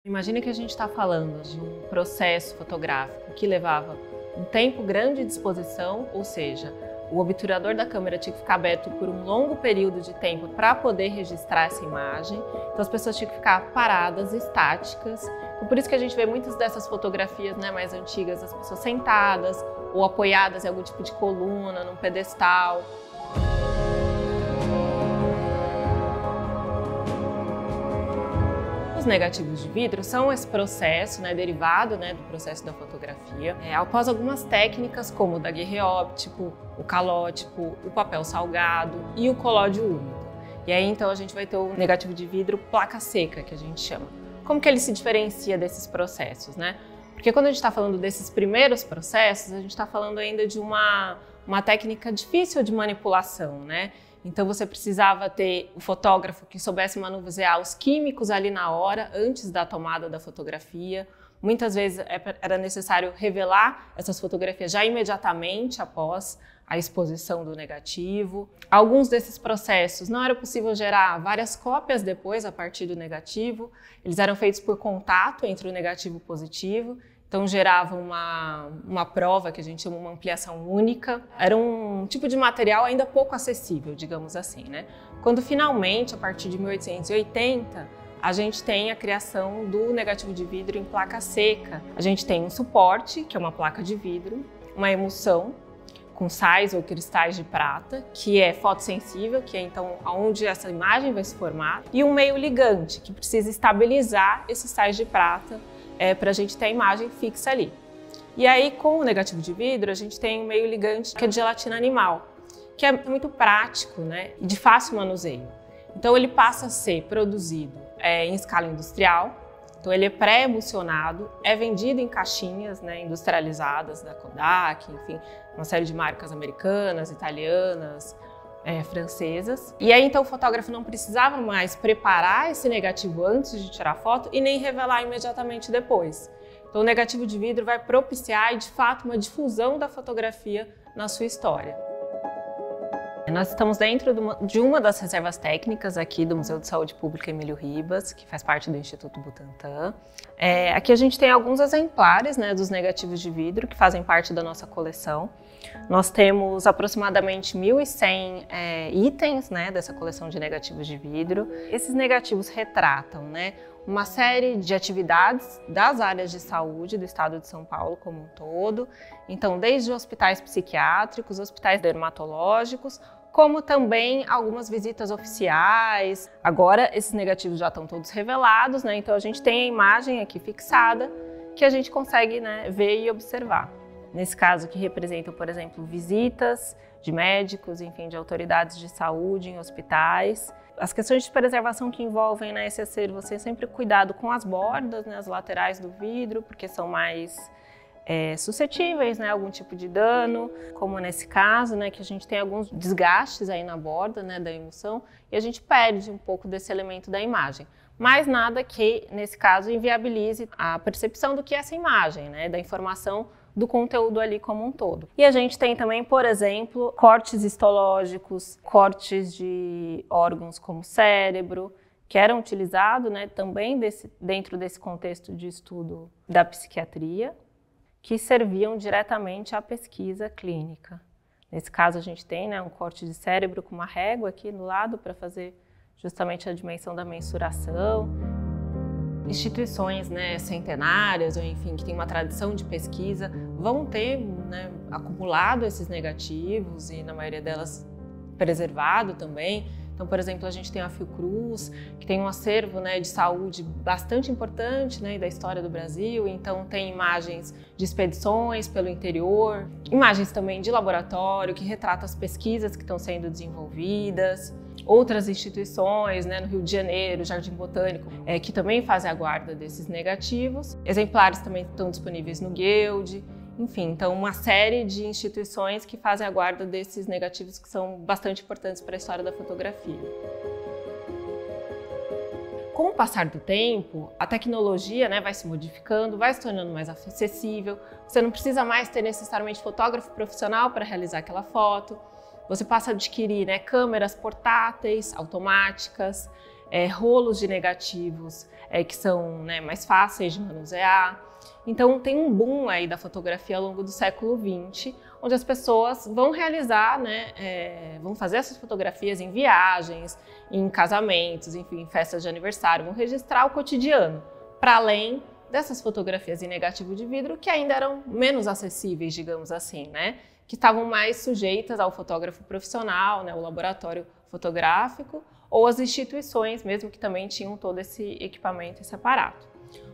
Imagina que a gente está falando de um processo fotográfico que levava um tempo grande de exposição, ou seja, o obturador da câmera tinha que ficar aberto por um longo período de tempo para poder registrar essa imagem. Então as pessoas tinham que ficar paradas, estáticas. Então, por isso que a gente vê muitas dessas fotografias, né, mais antigas, as pessoas sentadas ou apoiadas em algum tipo de coluna, num pedestal. Os negativos de vidro são esse processo, derivado do processo da fotografia, após algumas técnicas como o daguerreótipo, o calótipo, o papel salgado e o colóide úmido. E aí então a gente vai ter o negativo de vidro placa seca, que a gente chama. Como que ele se diferencia desses processos, né? Porque quando a gente está falando desses primeiros processos, a gente está falando ainda de uma técnica difícil de manipulação, né? Então você precisava ter o fotógrafo que soubesse manusear os químicos ali na hora, antes da tomada da fotografia. Muitas vezes era necessário revelar essas fotografias já imediatamente após a exposição do negativo. Alguns desses processos não era possível gerar várias cópias depois a partir do negativo. Eles eram feitos por contato entre o negativo e o positivo. Então gerava uma prova que a gente chama uma ampliação única. Era um tipo de material ainda pouco acessível, digamos assim, né? Quando finalmente, a partir de 1880, a gente tem a criação do negativo de vidro em placa seca. A gente tem um suporte, que é uma placa de vidro, uma emulsão com sais ou cristais de prata, que é fotossensível, que é então onde essa imagem vai se formar, e um meio ligante, que precisa estabilizar esses sais de prata para a gente ter a imagem fixa ali. E aí, com o negativo de vidro, a gente tem um meio ligante que é de gelatina animal, que é muito prático, né, e de fácil manuseio. Então ele passa a ser produzido em escala industrial, então ele é pré-emulsionado, é vendido em caixinhas, né, industrializadas da Kodak, enfim, uma série de marcas americanas, italianas, francesas. E aí então o fotógrafo não precisava mais preparar esse negativo antes de tirar foto e nem revelar imediatamente depois. Então o negativo de vidro vai propiciar de fato uma difusão da fotografia na sua história. Nós estamos dentro de uma das reservas técnicas aqui do Museu de Saúde Pública Emílio Ribas, que faz parte do Instituto Butantan. Aqui a gente tem alguns exemplares, né, dos negativos de vidro que fazem parte da nossa coleção. Nós temos aproximadamente 1.100 itens, né, dessa coleção de negativos de vidro. Esses negativos retratam, né, uma série de atividades das áreas de saúde do estado de São Paulo como um todo. Então, desde hospitais psiquiátricos, hospitais dermatológicos, como também algumas visitas oficiais. Agora, esses negativos já estão todos revelados, né? Então a gente tem a imagem aqui fixada que a gente consegue, né, ver e observar. Nesse caso que representam, por exemplo, visitas de médicos, enfim, de autoridades de saúde em hospitais. As questões de preservação que envolvem, né, esse acervo, você sempre cuidado com as bordas, né, as laterais do vidro, porque são mais suscetíveis, né, a algum tipo de dano, como nesse caso, né, que a gente tem alguns desgastes aí na borda, né, da emulsão, e a gente perde um pouco desse elemento da imagem. Mas nada que, nesse caso, inviabilize a percepção do que é essa imagem, né, da informação do conteúdo ali como um todo. E a gente tem também, por exemplo, cortes histológicos, cortes de órgãos como o cérebro, que eram utilizados, né, também dentro desse contexto de estudo da psiquiatria, que serviam diretamente à pesquisa clínica. Nesse caso a gente tem, né, um corte de cérebro com uma régua aqui no lado para fazer justamente a dimensão da mensuração. Instituições, né, centenárias, ou enfim, que tem uma tradição de pesquisa, vão ter, né, acumulado esses negativos e na maioria delas preservado também. Então, por exemplo, a gente tem a Fiocruz, que tem um acervo, né, de saúde bastante importante, né, da história do Brasil. Então tem imagens de expedições pelo interior, imagens também de laboratório que retratam as pesquisas que estão sendo desenvolvidas. Outras instituições, né, no Rio de Janeiro, Jardim Botânico, que também fazem a guarda desses negativos. Exemplares também estão disponíveis no Guild. Enfim, então uma série de instituições que fazem a guarda desses negativos que são bastante importantes para a história da fotografia. Com o passar do tempo, a tecnologia, né, vai se modificando, vai se tornando mais acessível. Você não precisa mais ter necessariamente fotógrafo profissional para realizar aquela foto. Você passa a adquirir, né, câmeras portáteis, automáticas, rolos de negativos que são, né, mais fáceis de manusear. Então tem um boom aí da fotografia ao longo do século XX, onde as pessoas vão realizar, né, vão fazer essas fotografias em viagens, em casamentos, enfim, em festas de aniversário, vão registrar o cotidiano, para além dessas fotografias em negativo de vidro que ainda eram menos acessíveis, digamos assim, né, que estavam mais sujeitas ao fotógrafo profissional, né, o laboratório fotográfico, ou as instituições mesmo que também tinham todo esse equipamento, esse aparato.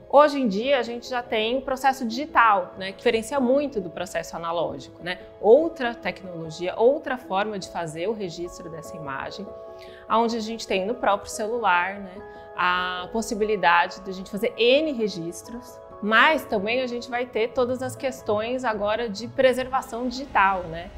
Hoje em dia a gente já tem o processo digital, né, que diferencia muito do processo analógico, né? Outra tecnologia, outra forma de fazer o registro dessa imagem, onde a gente tem no próprio celular, né, a possibilidade de a gente fazer N registros, mas também a gente vai ter todas as questões agora de preservação digital, né?